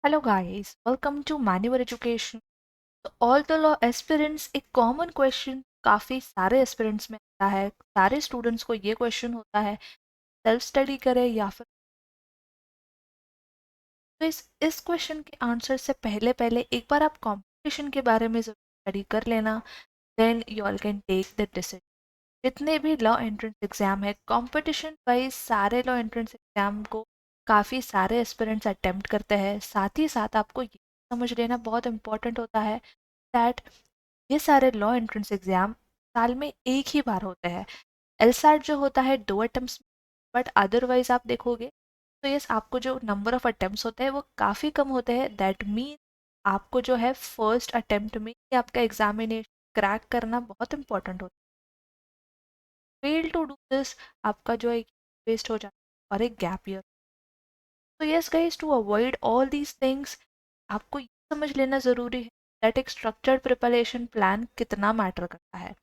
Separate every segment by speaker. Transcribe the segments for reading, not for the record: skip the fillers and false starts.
Speaker 1: Hello guys, welcome to Manual Education. तो all the law aspirants एक common question काफ़ी सारे एस्पिरेंट्स में आता है। सारे स्टूडेंट्स को ये क्वेश्चन होता है, सेल्फ स्टडी करें या फिर। तो इस क्वेश्चन के आंसर से पहले पहले एक बार आप कंपटीशन के बारे में ज़रूर स्टडी कर लेना। Then you all can take the decision. जितने भी लॉ एंट्रेंस एग्जाम है कंपटीशन वाइज, सारे लॉ एंट्रेंस एग्जाम को काफ़ी सारे एस्पिरेंट्स अटेम्प्ट करते हैं। साथ ही साथ आपको ये समझ लेना बहुत इंपॉर्टेंट होता है दैट ये सारे लॉ एंट्रेंस एग्जाम साल में एक ही बार होते हैं। एलसैट जो होता है 2 अटेम्प्ट्स, बट अदरवाइज आप देखोगे तो यस, आपको जो नंबर ऑफ अटेम्प्ट्स होते हैं वो काफ़ी कम होते हैं। दैट मीन आपको जो है फर्स्ट अटेम्प्ट में ही आपका एग्जामिनेशन क्रैक करना बहुत इंपॉर्टेंट होता है। फेल टू डू दिस, आपका जो है वेस्ट हो जाता है और एक गैप ईयर। तो yes guys, to avoid all these things आपको ये समझ लेना ज़रूरी है दैट एक स्ट्रक्चर्ड प्रिपरेशन प्लान कितना मैटर करता है।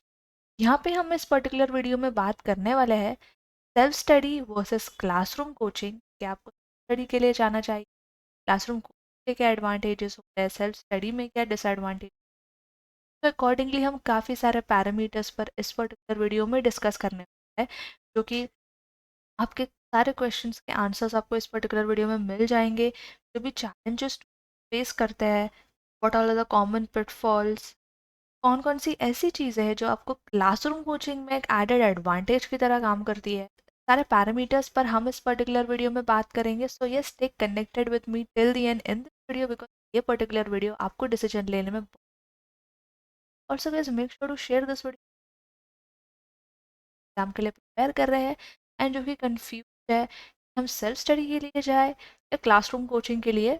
Speaker 1: यहाँ पे हम इस पर्टिकुलर वीडियो में बात करने वाले हैं self study versus classroom coaching. क्या आपको स्टडी के लिए जाना चाहिए, क्लासरूम कोचिंग के क्या एडवांटेजेस होते हैं, सेल्फ स्टडी में क्या डिसएडवांटेज। तो अकॉर्डिंगली हम काफ़ी सारे पैरामीटर्स पर इस पर्टिकुलर वीडियो में डिस्कस करने वाले हैं, जो कि आपके सारे क्वेश्चंस के आंसर्स आपको इस पर्टिकुलर वीडियो में मिल जाएंगे। जो भी चैलेंजेस फेस करते हैं, what are the common pitfalls, कौन कौन सी ऐसी चीज़ें हैं जो आपको क्लासरूम कोचिंग में एक एडेड एडवांटेज की तरह काम करती है, सारे पैरामीटर्स पर हम इस पर्टिकुलर वीडियो में बात करेंगे। So yes, stay connected with me till the end in this video because ये पर्टिकुलर वीडियो आपको डिसीजन लेने में also guys make sure to share this video exam के लिए प्रिपेयर कर रहे हैं एंड जो कि कंफ्यूज है हम सेल्फ स्टडी के लिए जाए या क्लासरूम कोचिंग के लिए।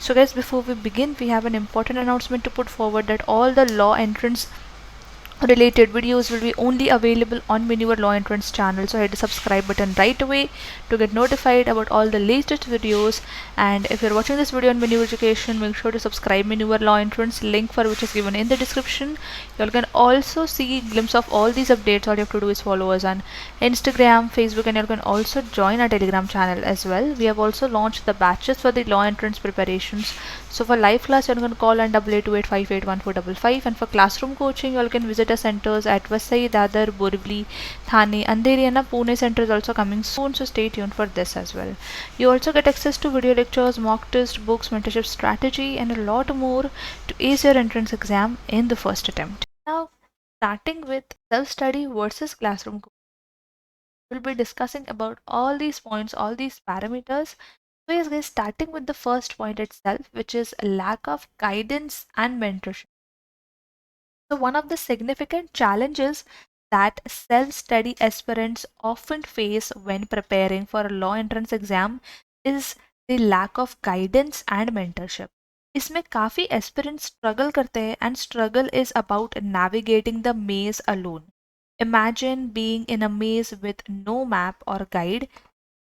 Speaker 1: So guys, before we begin, we have an important announcement to put forward that all the law entrance related videos will be only available on Manure Law Entrance channel. So hit the subscribe button right away to get notified about all the latest videos. And if you're watching this video on Manure Education, make sure to subscribe Manure Law Entrance, link for which is given in the description. You can also see a glimpse of all these updates. All you have to do is follow us on Instagram, Facebook, and you can also join our Telegram channel as well. We have also launched the batches for the law entrance preparations. So for live class, you can call on 8828581455, and for classroom coaching, you can visit our centers at Vasai, Dadar, Borivali, Thane, Andheri, and Pune center is also coming soon. So stay tuned for this as well. You also get access to video lectures, mock test, books, mentorship strategy, and a lot more to ace your entrance exam in the first attempt. Now, starting with self-study versus classroom coaching, we'll be discussing about all these points, all these parameters. So yes guys, starting with the first point itself, which is lack of guidance and mentorship. So one of the significant challenges that self-study aspirants often face when preparing for a law entrance exam is the lack of guidance and mentorship. इसमें काफ़ी aspirants struggle करते हैं and struggle is about navigating the maze alone. Imagine being in a maze with no map or guide.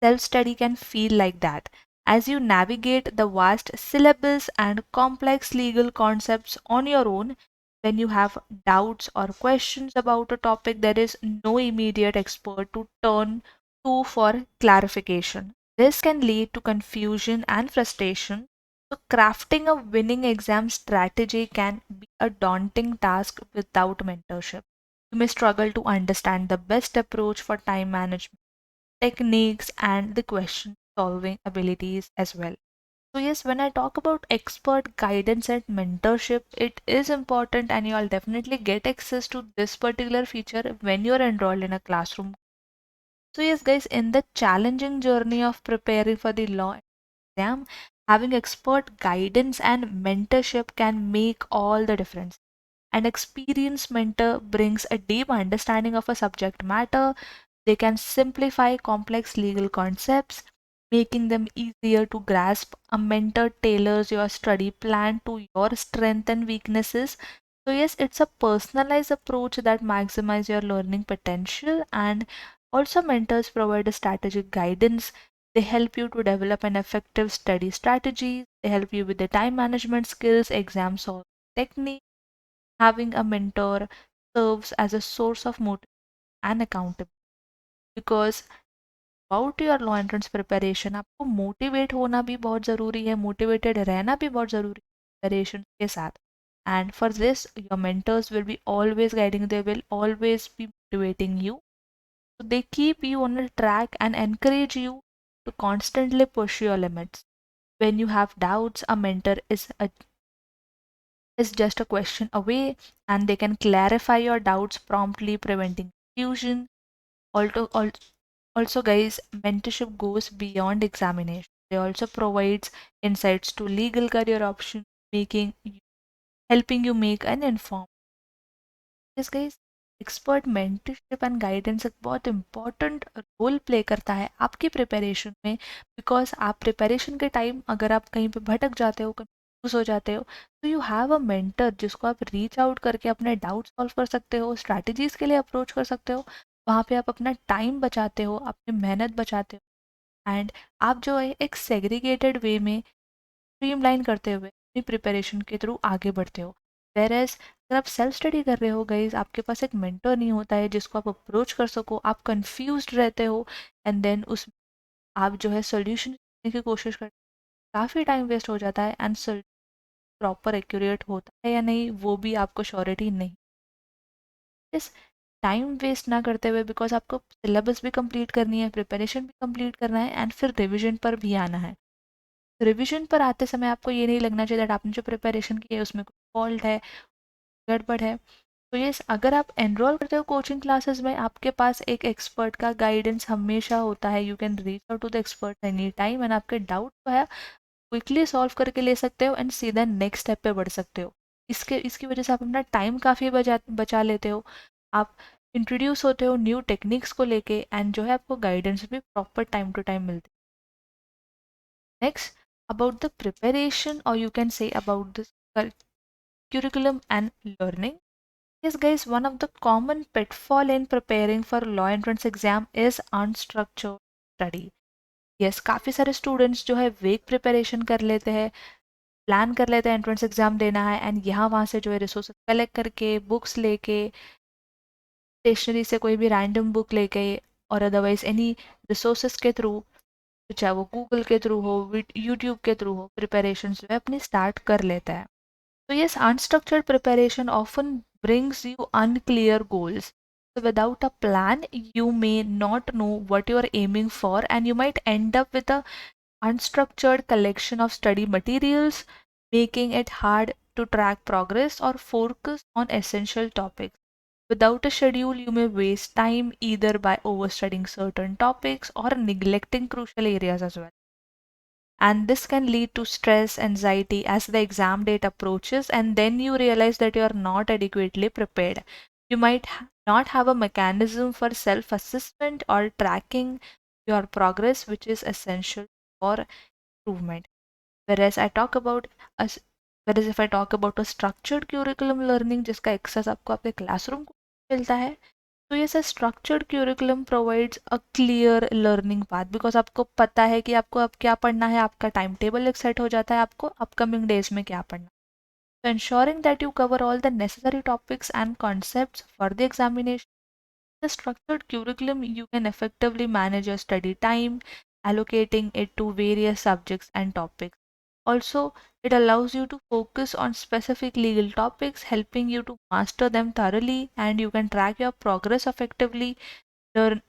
Speaker 1: Self-study can feel like that as you navigate the vast syllabus and complex legal concepts on your own. When you have doubts or questions about a topic, there is no immediate expert to turn to for clarification. This can lead to confusion and frustration. So, crafting a winning exam strategy can be a daunting task without mentorship. You may struggle to understand the best approach for time management techniques and the question solving abilities as well. So yes, when I talk about expert guidance and mentorship, it is important and you'll definitely get access to this particular feature when you're enrolled in a classroom. So yes guys, in the challenging journey of preparing for the law exam, having expert guidance and mentorship can make all the difference. An experienced mentor brings a deep understanding of a subject matter. They can simplify complex legal concepts, making them easier to grasp. A mentor tailors your study plan to your strengths and weaknesses. So yes, it's a personalized approach that maximizes your learning potential, and also mentors provide a strategic guidance. They help you to develop an effective study strategy. They help you with the time management skills, exam solving technique. Having a mentor serves as a source of motivation and accountability because about your law entrance preparation, आपको motivate होना भी बहुत ज़रूरी है, motivated रहना भी बहुत ज़रूरी है प्रिपरेशन के साथ. And for this, your mentors will be always guiding, they will always be motivating you. So they keep you on a track and encourage you to constantly push your limits. When you have doubts, a mentor is just a question away, and they can clarify your doubts promptly, preventing confusion. Also, guys, mentorship goes beyond examination. They also provides insights to legal career options, making helping you make an informed. Yes, guys, expert mentorship and guidance एक बहुत important role play करता है आपकी preparation में. Because आप preparation के time अगर आप कहीं पे भटक जाते हो, कंफ्यूज हो जाते हो, तो यू हैव अ मेंटर जिसको आप रीच आउट करके अपने डाउट सॉल्व कर सकते हो, स्ट्रैटेजीज के लिए अप्रोच कर सकते हो. वहाँ पे आप अपना टाइम बचाते हो, अपनी मेहनत बचाते हो, एंड आप जो है एक सेग्रीगेटेड वे में स्ट्रीमलाइन करते हुए अपनी प्रिपरेशन के थ्रू आगे बढ़ते हो. वेर एज अगर आप सेल्फ स्टडी कर रहे हो गाइज, आपके पास एक मेंटर नहीं होता है जिसको आप अप्रोच कर सको, आप कंफ्यूज रहते हो, एंड देन उस आप जो है सोल्यूशन करने की कोशिश करते हो, काफ़ी टाइम वेस्ट हो जाता है, एंड प्रॉपर एक्यूरेट होता है या नहीं वो भी आपको श्योरिटी नहीं. इस टाइम वेस्ट ना करते हुए, बिकॉज आपको सिलेबस भी कंप्लीट करनी है, प्रिपरेशन भी कंप्लीट करना है, एंड फिर रिविजन पर भी आना है. रिवीजन पर आते समय आपको ये नहीं लगना चाहिए दैट आपने जो प्रिपरेशन की है उसमें कोई फॉल्ट है, गड़बड़ है. तो ये अगर आप एनरोल करते हो कोचिंग क्लासेस में, आपके पास एक एक्सपर्ट का गाइडेंस हमेशा होता है. You can reach out to the expert any time, and आपके डाउट जो है क्विकली सॉल्व करके ले सकते हो, एंड सीधा नेक्स्ट स्टेप पे बढ़ सकते हो. इसकी वजह से आप अपना टाइम काफ़ी बचा लेते हो. आप इंट्रोड्यूस होते हो न्यू टेक्निक्स को लेके, एंड जो है आपको गाइडेंस भी प्रॉपर टाइम टू टाइम मिलती है. Next, about the preparation, or you can say about the curriculum and learning. Yes, guys, one of the common pitfall in preparing for law entrance exam is unstructured study. Yes, काफ़ी सारे students जो है वेक preparation कर लेते हैं, plan कर लेते हैं एंट्रेंस एग्जाम देना है, एंड यहाँ वहाँ से जो है रिसोर्सेज कलेक्ट करके, बुक्स लेके, स्टेशनरी से कोई भी रैंडम बुक लेके, और अदरवाइज एनी रिसोर्सेज के थ्रू, चाहे वो गूगल के थ्रू हो, यूट्यूब के थ्रू हो, प्रिपरेशन जो है अपनी स्टार्ट कर लेता है. So yes, unstructured preparation often brings you unclear goals. So without a plan, you may not know what you are aiming for, and you might end up with a unstructured collection of study materials, making it hard to track progress or focus on essential topics. Without a schedule, you may waste time either by overstudying certain topics or neglecting crucial areas as well. And this can lead to stress, anxiety as the exam date approaches, and then you realize that you are not adequately prepared. You might not have a mechanism for self assessment or tracking your progress, which is essential for improvement. Whereas I talk about a whereas if I talk about a structured curriculum learning, जिसका access आपको आपके classroom को मिलता है, तो ये sir structured curriculum provides a clear learning path, because आपको पता है कि आपको अब क्या पढ़ना है, आपका टाइम टेबल एक सेट हो जाता है आपको अपकमिंग डेज में क्या पढ़ना. So ensuring that you cover all the necessary topics and concepts for the examination. The structured curriculum, you can effectively manage your study time, allocating it to various subjects and topics. Also, it allows you to focus on specific legal topics, helping you to master them thoroughly, and you can track your progress effectively, learn,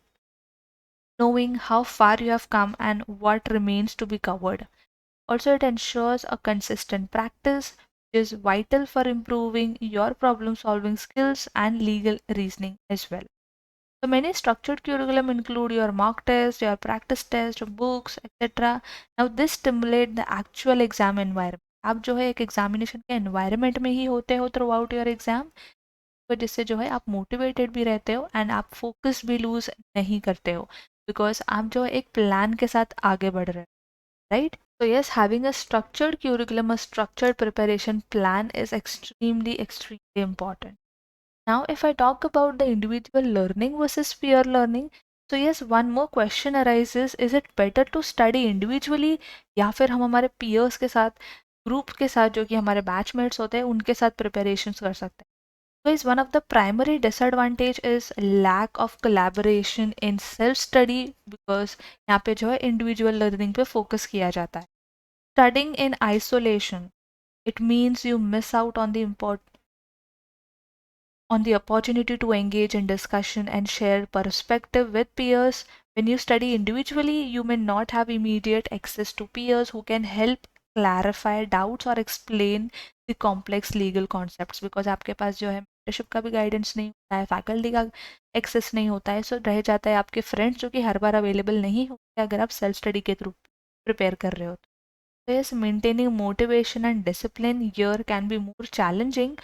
Speaker 1: knowing how far you have come and what remains to be covered. Also, it ensures a consistent practice, which is vital for improving your problem solving skills and legal reasoning as well. So many structured curriculum include your mock test, your practice test, your books, etc. Now this stimulate the actual exam environment. आप जो है एक examination के environment में ही होते हो through out your exam, तो जिससे जो है आप मोटिवेटेड भी रहते हो, एंड आप फोकस भी लूज नहीं करते हो, बिकॉज आप जो है एक प्लान के साथ आगे बढ़ रहे हो, right. So yes, having a structured curriculum, a structured preparation plan is extremely important. Now, if I talk about the individual learning versus peer learning, so yes, one more question arises, is it better to study individually, या फिर हम हमारे peers के साथ, group के साथ, जो कि हमारे बैचमेट्स होते हैं, उनके साथ प्रिपरेशन कर सकते हैं. Guys, one of the primary disadvantage is lack of collaboration in self study because यहाँ पे जो है individual learning पे focus किया जाता है. Studying in isolation, it means you miss out on the opportunity to engage in discussion and share perspective with peers. When you study individually, you may not have immediate access to peers who can help clarify doubts or explain the complex legal concepts because आपके पास जो है mentorship का भी guidance नहीं होता है, faculty का access नहीं होता है, सो रह जाता है आपके फ्रेंड्स जो कि हर बार अवेलेबल नहीं होते अगर आप सेल्फ स्टडी के थ्रू प्रिपेयर कर रहे हो. So yes, maintaining motivation and discipline here can be more challenging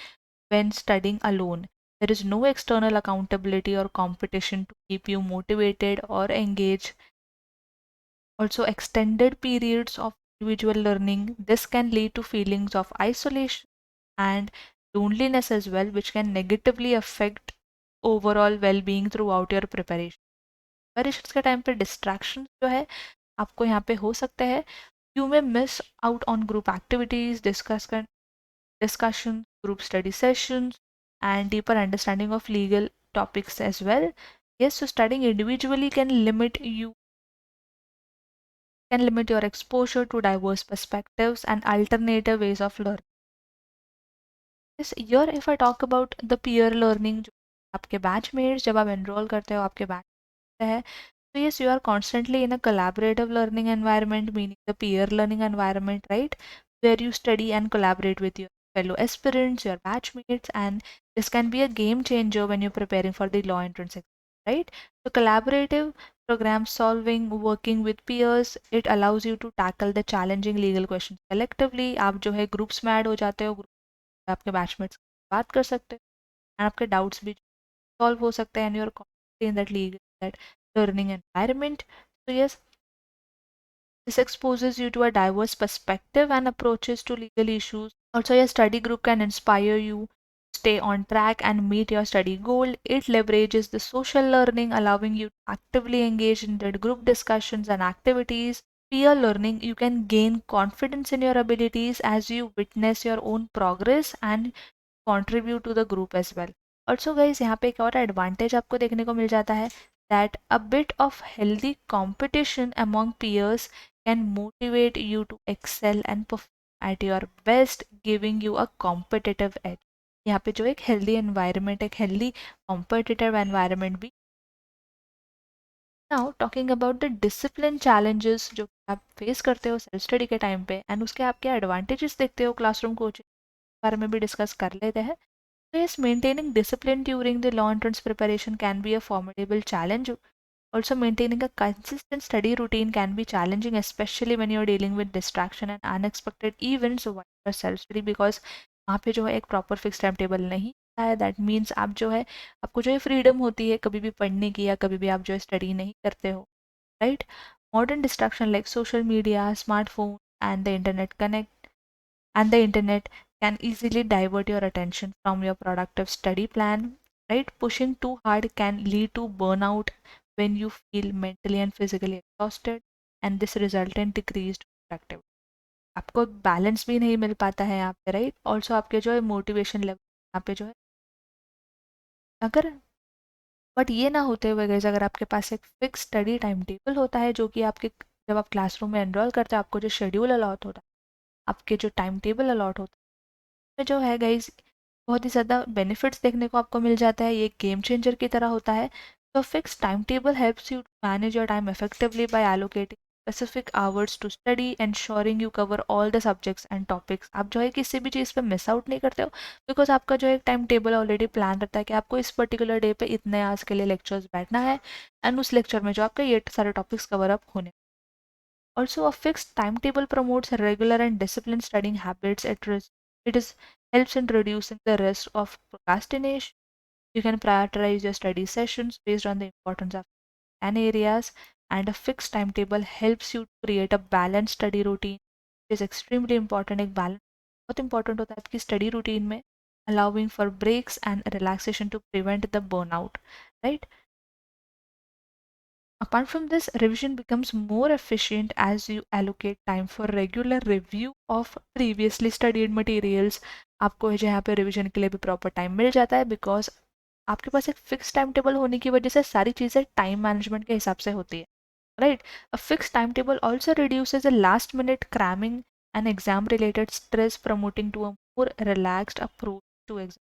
Speaker 1: when studying alone. There is no external accountability or competition to keep you motivated or engaged. Also, extended periods of individual learning, this can lead to feelings of isolation and loneliness as well, which can negatively affect overall well-being throughout your preparation. Preparation के time पे distraction जो है आपको यहाँ पे हो सकते हैं. You may miss out on group activities, discussion, group study sessions, and deeper understanding of legal topics as well. Yes, so studying individually can limit your exposure to diverse perspectives and alternative ways of learning. Yes, here if I talk about the peer learning, जो आपके batchmates जब आप enrol करते हो आपके batch है, so yes, you are constantly in a collaborative learning environment, meaning the peer learning environment, right? Where you study and collaborate with your fellow aspirants, your batchmates, and this can be a game changer when you're preparing for the law entrance exam, right? So collaborative program solving, working with peers, it allows you to tackle the challenging legal questions collectively. आप जो है groups में add हो जाते हो, group में आपके batchmates बात कर सकते हो, and आपके डाउट्स भी सॉल्व हो सकते हैं, and you're constantly in that that learning environment. So yes, this exposes you to a diverse perspective and approaches to legal issues. Also, your study group can inspire you, stay on track, and meet your study goal. It leverages the social learning, allowing you to actively engage in the group discussions and activities. Peer learning, you can gain confidence in your abilities as you witness your own progress and contribute to the group as well. Also guys, यहाँ पे एक और advantage आपको देखने को मिल जाता है that a bit of healthy competition among peers can motivate you to excel and perform at your best, giving you a competitive edge. यहाँ पे जो एक healthy environment, एक healthy competitive environment भी. Now talking about the discipline challenges जो आप face करते हो सेल्फ स्टडी के टाइम पे एंड उसके आप क्या एडवांटेजेस देखते हो क्लासरूम कोचिंग के बारे में भी डिस्कस कर लेते हैं. So yes, maintaining discipline during the law entrance preparation can be a formidable challenge. Also, maintaining a consistent study routine can be challenging, especially when you're dealing with distraction and unexpected events while you're self-study because वहाँ पे जो है एक proper fix time table नहीं होता है. That means आप जो है आपको जो है फ्रीडम होती है कभी भी पढ़ने की या कभी भी आप जो है स्टडी नहीं करते हो, right? Modern distraction like social media, smartphone and the internet can easily divert your attention from your productive study plan, right? Pushing too hard can lead to burnout when you feel mentally and physically exhausted, and this result in decreased productivity. आपको balance भी नहीं मिल पाता है यहाँ पे, right? Also आपके जो है मोटिवेशन लेवल यहाँ पे जो है अगर बट ये ना होते हुए गए अगर आपके पास एक फिक्स स्टडी टाइम टेबल होता है जो कि आपके जब आप क्लासरूम में एनरोल करते हो आपको जो शेड्यूल अलॉट होता है, आपके जो टाइम टेबल अलॉट होता है जो है गाइज बहुत ही ज़्यादा बेनिफिट्स देखने को आपको मिल जाता है. ये गेम चेंजर की तरह होता है. तो fix time table helps you to manage your time effectively by allocating specific hours to study ensuring you cover all the subjects and topics. आप जो है किसी भी चीज़ पे मिस आउट नहीं करते हो बिकॉज आपका जो एक टाइम टेबल ऑलरेडी प्लान रहता है कि आपको इस पर्टिकुलर डे पे इतने आवर्स के लिए लेक्चर्स बैठना है एंड उस लेक्चर में जो आपके ये सारे टॉपिक्स कवर अप होने. Also, a fixed timetable promotes regular and disciplined studying habits. It is helps in reducing the risk of procrastination. You can prioritize your study sessions based on the importance of an areas, and a fixed timetable helps you to create a balanced study routine. It is extremely important. एक balance बहुत important होता है आपकी study routine में, allowing for breaks and relaxation to prevent the burnout, right? Apart from this, revision becomes more efficient as you allocate time for regular review of previously studied materials. आपको जो यहाँ पे revision के लिए भी proper time मिल जाता है, because आपके पास एक फिक्स टाइम टेबल होने की वजह से सारी चीज़ें टाइम मैनेजमेंट के हिसाब से होती है, right. A fix time table also reduces a last minute cramming and exam related stress, promoting to a more relaxed approach to exam.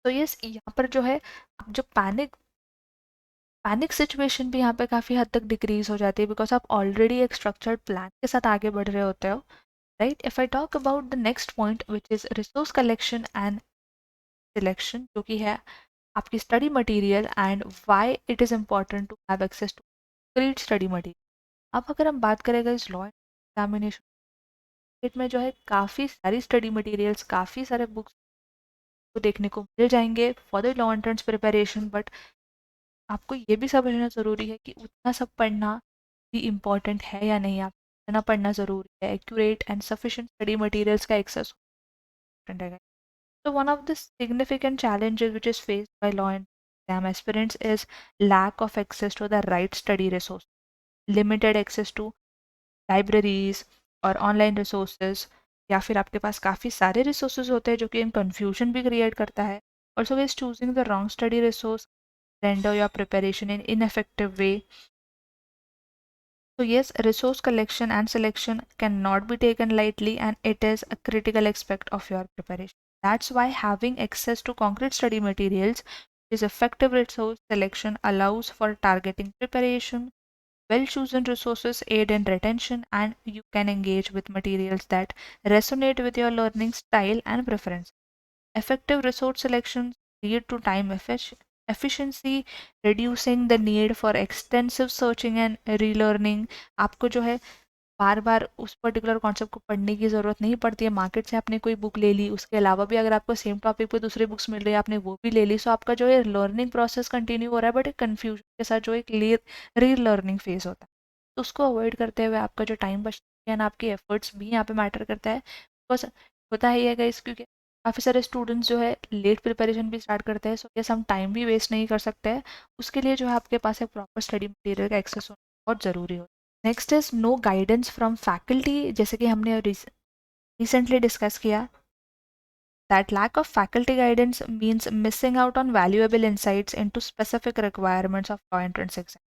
Speaker 1: तो यस, यहाँ पर जो है आप जो पैनिक पैनिक सिचुएशन भी यहाँ पे काफ़ी हद तक डिक्रीज हो जाती है, बिकॉज आप ऑलरेडी एक स्ट्रक्चर्ड प्लान के साथ आगे बढ़ रहे होते हो, right. If I talk about the next point which is resource collection and selection, जो कि है आपकी study material and why it is important to have access to complete study material. अब अगर हम बात करेंगे इस लॉ एग्जामिनेशन में जो है काफ़ी सारी स्टडी मटेरियल्स, काफ़ी सारे बुक्स को देखने को मिल जाएंगे for the law entrance preparation, but आपको ये भी समझना ज़रूरी है कि उतना सब पढ़ना भी इम्पॉर्टेंट है या नहीं, आप इतना पढ़ना ज़रूरी है। Accurate and sufficient study materials का एक्सेस इम्पोर्टेंट है। So one of the significant challenges which is faced by law and exam aspirants is lack of access to the right study resource, limited access to libraries और online resources, या फिर आपके पास काफ़ी सारे resources होते हैं जो कि confusion भी create करता है। Also is choosing the wrong study resource render your preparation in ineffective way. So yes, resource collection and selection cannot be taken lightly, and it is a critical aspect of your preparation. That's why having access to concrete study materials is effective resource selection allows for targeting preparation. Well chosen resources aid in retention, and you can engage with materials that resonate with your learning style and preference. Effective resource selections lead to time efficiency, reducing the need for extensive searching and relearning. आपको जो है बार बार उस particular concept को पढ़ने की ज़रूरत नहीं पड़ती है। मार्केट से आपने कोई बुक ले ली, उसके अलावा भी अगर आपको सेम टॉपिक पे दूसरी बुक्स मिल रही है, आपने वो भी ले ली, सो आपका जो है लर्निंग प्रोसेस कंटिन्यू हो रहा है, बट एक कन्फ्यूजन के साथ जो एक री लर्निंग फेज होता है। तो उसको अवॉइड करते हुए आपका जो टाइम बचता है एंड आपके एफर्ट्स भी यहाँ पे मैटर करता है, बिकॉज होता है ये गाइस, क्योंकि काफ़ी सारे स्टूडेंट्स जो है लेट प्रिपरेशन भी स्टार्ट करते हैं, सो यस हम टाइम भी वेस्ट नहीं कर सकते हैं। उसके लिए जो है आपके पास एक प्रॉपर स्टडी मटेरियल का एक्सेस होना बहुत ज़रूरी होता है। Next is no guidance from faculty, जैसे कि हमने रिसेंटली डिस्कस किया, that lack of faculty guidance means missing out on valuable insights into specific requirements of law entrance exam.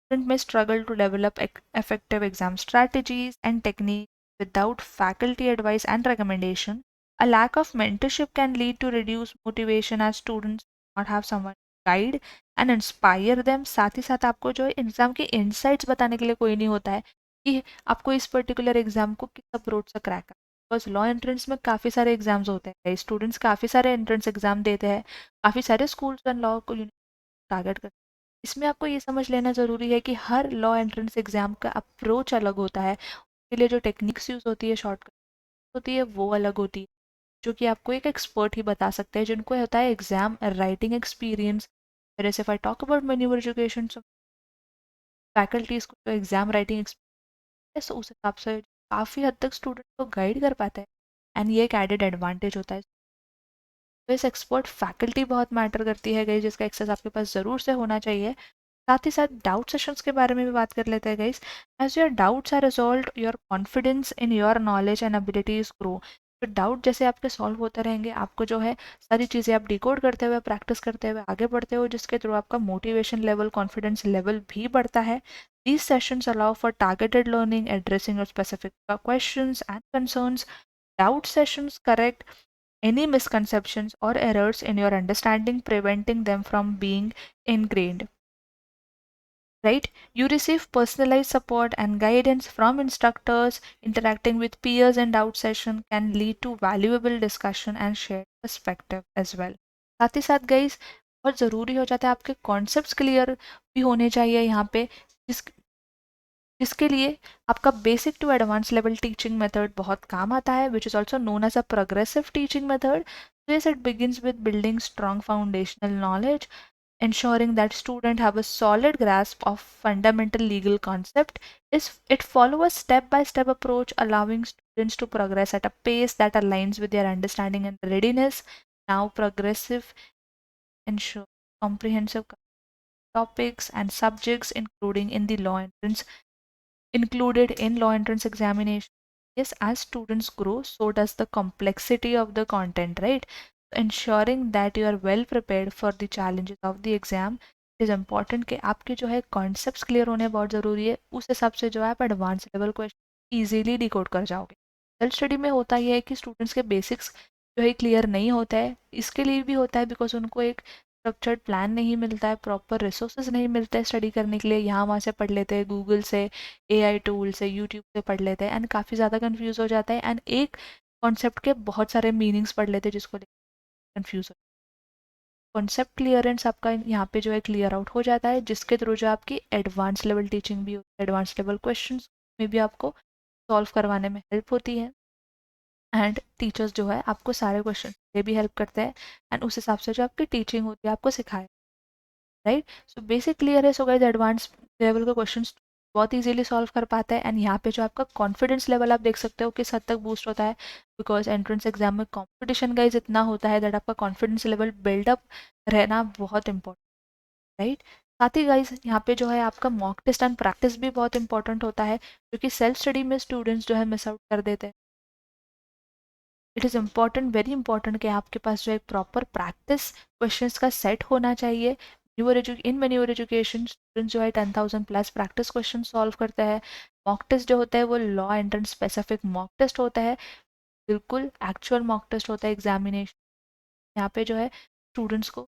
Speaker 1: Students may struggle to develop effective exam strategies and techniques without faculty advice and recommendation. A lack of mentorship can lead to reduced motivation as students do not have someone to guide and inspire them. साथ ही साथ आपको जो है exam के insights बताने के लिए कोई नहीं होता है कि आपको इस पर्टिकुलर एग्जाम को किस अप्रोच से क्रैक करना। बिकॉज लॉ एंट्रेंस में काफ़ी सारे एग्जाम्स होते हैं, स्टूडेंट्स काफ़ी सारे एंट्रेंस एग्जाम देते हैं, काफ़ी सारे स्कूल्स एंड लॉ को टारगेट करते हैं। इसमें आपको ये समझ लेना ज़रूरी है कि हर लॉ एंट्रेंस एग्जाम का अप्रोच अलग होता है, उसके लिए जो टेक्निक्स यूज़ होती है, शॉर्टकट होती है, वो अलग होती है, जो कि आपको एक एक्सपर्ट ही बता सकते हैं जिनको होता है एग्जाम राइटिंग एक्सपीरियंस। जैसे if I talk about manual education faculties को जो एग्जाम राइटिंग एक्सपीरियंस, उस हिसाब से काफ़ी हद तक स्टूडेंट को गाइड कर पाता है, एंड ये एक एडेड एडवांटेज होता है। तो इस एक्सपर्ट फैकल्टी बहुत मैटर करती है गई, जिसका एक्सेस आपके पास ज़रूर से होना चाहिए। साथ ही साथ डाउट सेशंस के बारे में भी बात कर लेते हैं guys. As your doubts are resolved, your confidence in your knowledge and abilities grow. तो डाउट जैसे आपके सॉल्व होते रहेंगे, आपको जो है सारी चीज़ें आप डिकोड करते हुए, प्रैक्टिस करते हुए आगे बढ़ते हो, जिसके थ्रू आपका मोटिवेशन लेवल, कॉन्फिडेंस लेवल भी बढ़ता है। These sessions allow for targeted learning, addressing your specific questions and concerns. Doubt sessions correct any misconceptions or errors in your understanding, preventing them from being ingrained. Right? You receive personalized support and guidance from instructors. Interacting with peers in doubt session can lead to valuable discussion and shared perspective as well. साथ ही साथ guys बहुत ज़रूरी हो जाता है, आपके concepts clear भी होने चाहिए यहाँ पे, जिस जिसके लिए आपका basic to advance level teaching method बहुत काम आता है, which is also known as a progressive teaching method. Yes, it begins with building strong foundational knowledge, ensuring that students have a solid grasp of fundamental legal concept. Is it follow a step-by-step approach, allowing students to progress at a pace that aligns with their understanding and readiness. Now, progressive ensure comprehensive topics and subjects including in the law entrance included in law entrance examination. yes, as students grow, so does the complexity of the content, right? Ensuring that you are well prepared for the challenges of the exam, it is important कि आपके जो है concepts clear होने बहुत ज़रूरी है, उस हिसाब से जो है आप advance level question easily decode कर जाओगे। सेल्फ स्टडी में होता यह है कि स्टूडेंट्स के बेसिक्स जो है क्लियर नहीं होता है, इसके लिए भी होता है बिकॉज उनको एक स्ट्रक्चर्ड प्लान नहीं मिलता है, प्रॉपर रिसोर्सेज नहीं मिलते हैं स्टडी करने के लिए, यहाँ वहाँ से पढ़ लेते हैं, गूगल से, एआई टूल से, यूट्यूब से पढ़ लेते हैं एंड काफ़ी ज़्यादा कंफ्यूज हो जाता है एंड एक कॉन्सेप्ट के बहुत सारे मीनिंग्स पढ़ लेते हैं जिसको कंफ्यूज हो। कॉन्सेप्ट क्लियरेंस आपका यहाँ पे जो है क्लियर आउट हो जाता है, जिसके थ्रू जो आपकी एडवांस लेवल टीचिंग भी होती है, एडवांस लेवल क्वेश्चन में भी आपको सॉल्व करवाने में हेल्प होती है एंड टीचर्स जो है आपको सारे क्वेश्चन ये भी हेल्प करते हैं एंड उस हिसाब से जो आपकी टीचिंग होती है आपको सिखाए, राइट? सो बेसिक क्लियर है, सो गाइस एडवांस लेवल के क्वेश्चंस बहुत इजीली सॉल्व कर पाता है एंड यहाँ पे जो आपका कॉन्फिडेंस लेवल आप देख सकते हो किस हद तक बूस्ट होता है, बिकॉज एंट्रेंस एग्जाम में कॉम्पिटिशन गाइस इतना होता है दैट आपका कॉन्फिडेंस लेवल बिल्डअप रहना बहुत इंपॉर्टेंट, राइट? साथ ही गाइस यहाँ पे जो है आपका मॉक टेस्ट एंड प्रैक्टिस भी बहुत इंपॉर्टेंट होता है, क्योंकि सेल्फ स्टडी में स्टूडेंट्स जो है मिस आउट कर देते हैं। It is important, very important कि आपके पास जो एक प्रॉपर प्रैक्टिस क्वेश्चंस का सेट होना चाहिए। इन मैन्यूअर एजुकेशन स्टूडेंट्स जो है 10,000 प्लस प्रैक्टिस क्वेश्चन सॉल्व करते हैं। मॉक टेस्ट जो होता है वो law entrance specific mock test होता है, बिल्कुल एक्चुअल मॉक टेस्ट होता है एग्जामिनेशन। यहाँ पे जो है स्टूडेंट्स को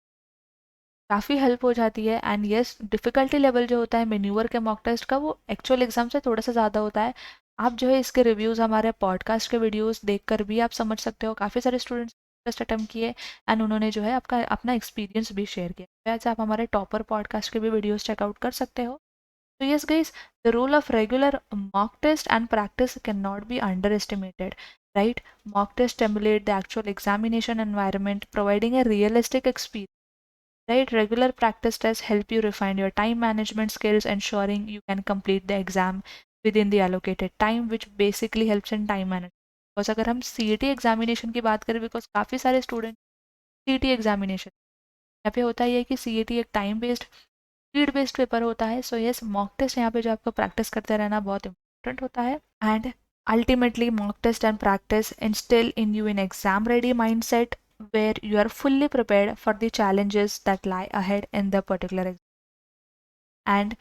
Speaker 1: काफ़ी हेल्प हो जाती है एंड येस डिफ़िकल्टी लेवल जो होता है मैन्यूअर के मॉक टेस्ट का वो एक्चुअल एग्जाम से थोड़ा सा ज़्यादा होता है। आप जो है इसके रिव्यूज़ हमारे पॉडकास्ट के वीडियोस देखकर भी आप समझ सकते हो, काफ़ी सारे स्टूडेंट्स टेस्ट अटेम्प्ट किए एंड उन्होंने जो है आपका अपना एक्सपीरियंस भी शेयर किया। वैसे आप हमारे टॉपर पॉडकास्ट के भी वीडियोस चेकआउट कर सकते हो। तो yes guys, the role of regular mock test and practice cannot be underestimated, right? Mock test stimulate the actual examination environment, providing a realistic experience, right? Regular practice tests help you refine your time management skills, ensuring you can complete the exam within the allocated time, which basically helps in time management. Because अगर हम CET examination की बात करें, because काफ़ी सारे student CET examination यहाँ पे होता ही है कि सीईटी एक time based speed based paper होता है। सो यस मॉक टेस्ट यहाँ पे जो आपको प्रैक्टिस करते रहना बहुत इंपॉर्टेंट होता है and ultimately mock test and practice instill in you an exam ready mindset where you are fully prepared for the challenges that lie ahead in the particular exam. And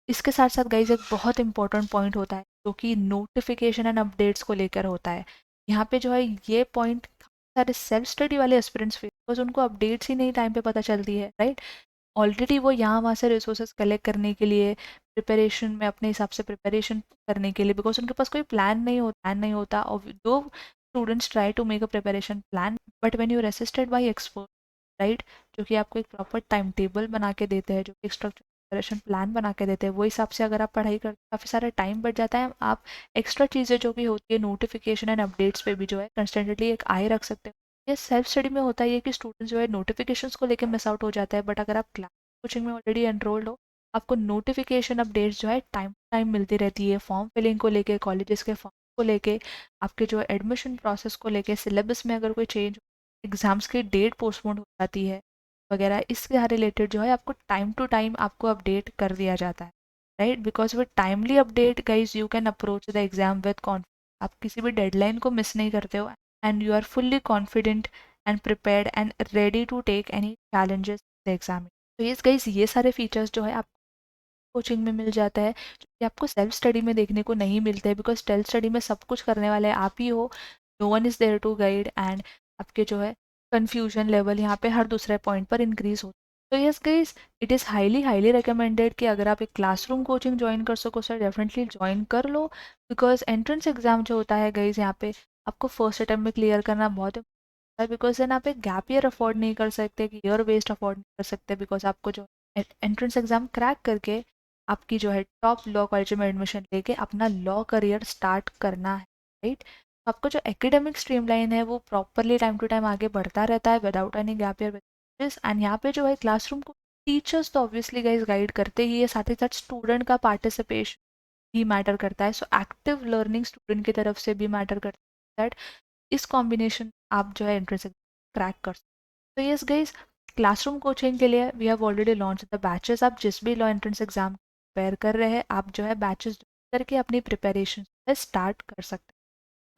Speaker 1: इसके साथ साथ guys एक बहुत important point होता है जो कि notification and updates को लेकर होता है। यहाँ पे जो है ये पॉइंट सारे सेल्फ स्टडी वाले एस्पिरेंट्स फेस, बिकॉज उनको अपडेट्स ही नहीं टाइम पे पता चलती है, राइट? ऑलरेडी वो यहाँ वहाँ से रिसोर्सेज कलेक्ट करने के लिए, प्रिपरेशन में अपने हिसाब से प्रिपरेशन करने के लिए, बिकॉज उनके पास कोई प्लान नहीं होता और दो students try to make a preparation plan, but when you are assisted by expert, right, जो कि आपको एक प्रॉपर टाइम टेबल बना के देते हैं, जो कि एक स्ट्रक्चर प्रिपरेशन प्लान बना के देते हैं, वो हिसाब से अगर आप पढ़ाई करते हैं काफ़ी सारा टाइम बच जाता है। आप एक्स्ट्रा चीज़ें जो भी होती है नोटिफिकेशन एंड अपडेट्स पे भी जो है कंस्टेंटली एक आई रख सकते हो। ये सेल्फ स्टडी में होता है ये कि स्टूडेंट जो है नोटिफिकेशंस को लेकर मिस आउट हो जाता है, बट अगर आप क्लास कोचिंग में ऑलरेडी एनरोल्ड हो, आपको नोटिफिकेशन अपडेट्स जो है टाइम टू टाइम मिलती रहती है, फॉर्म फिलिंग को लेके, कॉलेजेस के फॉर्म को लेके, आपके जो एडमिशन प्रोसेस को लेके, सिलेबस में अगर कोई चेंज, एग्जाम्स की डेट पोस्टपोन हो जाती है वगैरह, इसके रिलेटेड जो है आपको टाइम टू टाइम आपको अपडेट कर दिया जाता है, right? Because with timely update guys you can approach the exam with confidence. आप किसी भी डेडलाइन को मिस नहीं करते हो and you are fully confident and prepared and ready to take any challenges the exam. तो ये गाइज ये सारे फीचर्स जो है आप कोचिंग में मिल जाता है, जो कि आपको सेल्फ स्टडी में देखने को नहीं मिलते हैं, बिकॉज सेल्फ स्टडी में सब कुछ करने वाले आप ही हो, no one is there to guide and आपके जो है कन्फ्यूजन लेवल यहाँ पे हर दूसरे पॉइंट पर इंक्रीज होता है। तो yes guys, it is highly highly recommended कि अगर आप एक क्लासरूम कोचिंग ज्वाइन कर सको सर, डेफिनेटली ज्वाइन कर लो, बिकॉज एंट्रेंस एग्जाम जो होता है गाइज यहाँ पे आपको फर्स्ट अटेम्प्ट में क्लियर करना बहुत है, बिकॉज देन आप एक गैप ईयर अफोर्ड नहीं कर सकते, कि ईयर वेस्ट अफोर्ड नहीं कर सकते, बिकॉज आपको जो एंट्रेंस एग्जाम क्रैक करके आपकी जो है टॉप लॉ कॉलेज में एडमिशन लेके अपना लॉ करियर स्टार्ट करना है, राइट? तो आपका जो एकेडमिक स्ट्रीमलाइन है वो प्रॉपरली टाइम टू टाइम आगे बढ़ता रहता है without any gap year. And यहाँ पे जो है क्लासरूम को टीचर्स तो ऑब्वियसली गाइज गाइड करते ही है, साथ ही साथ स्टूडेंट का पार्टिसिपेशन भी मैटर करता है। सो एक्टिव लर्निंग स्टूडेंट की तरफ से भी मैटर करता है, इस कॉम्बिनेशन आप जो है एंट्रेंस क्रैक कर सकते। तो यस गाइज, क्लासरूम कोचिंग के लिए we have already launch the batches. आप जिस भी लॉ एंट्रेंस एग्जाम प्रिपेयर कर रहे हैं, आप जो है बैचेस करके अपनी प्रिपरेशन स्टार्ट कर सकते हैं।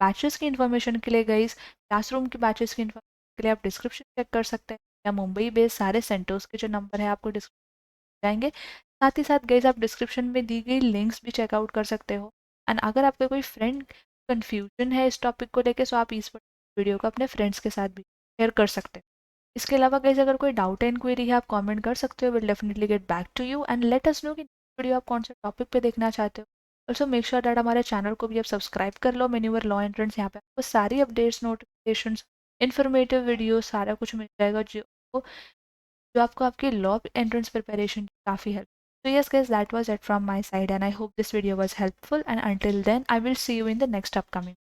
Speaker 1: बैचेस की इन्फॉर्मेशन के लिए गाइस, क्लासरूम की बैचेस की इन्फॉर्मेशन के लिए आप डिस्क्रिप्शन चेक कर सकते हैं, या मुंबई बेस्ड सारे सेंटर्स के जो नंबर है आपको डिस्क्रिप्शन जाएंगे। साथ ही साथ गाइस आप डिस्क्रिप्शन में दी गई लिंक्स भी चेकआउट कर सकते हो। एंड अगर आपका कोई फ्रेंड कन्फ्यूजन है इस टॉपिक को लेकर, सो आप इस वीडियो को अपने फ्रेंड्स के साथ भी शेयर कर सकते हो। इसके अलावा गाइस अगर कोई डाउट एंड क्वेरी है आप कमेंट कर सकते हो, will definitely get back to you and let us know कि वीडियो आप कौन से टॉपिक पे देखना चाहते हो। ऑल्सो मेक श्योर दैट हमारे चैनल को भी आप सब्सक्राइब कर लो, मेन्यूअर लॉ एंट्रेंस। यहाँ पे आपको सारी अपडेट्स, नोटिफिकेशंस, इन्फॉर्मेटिव वीडियो सारा कुछ मिल जाएगा जो आपको आपकी लॉ एंट्रेंस प्रिपरेशन काफ़ी help. So yes guys, that was it from my side and I hope this video was helpful, and until then I will see you in the next upcoming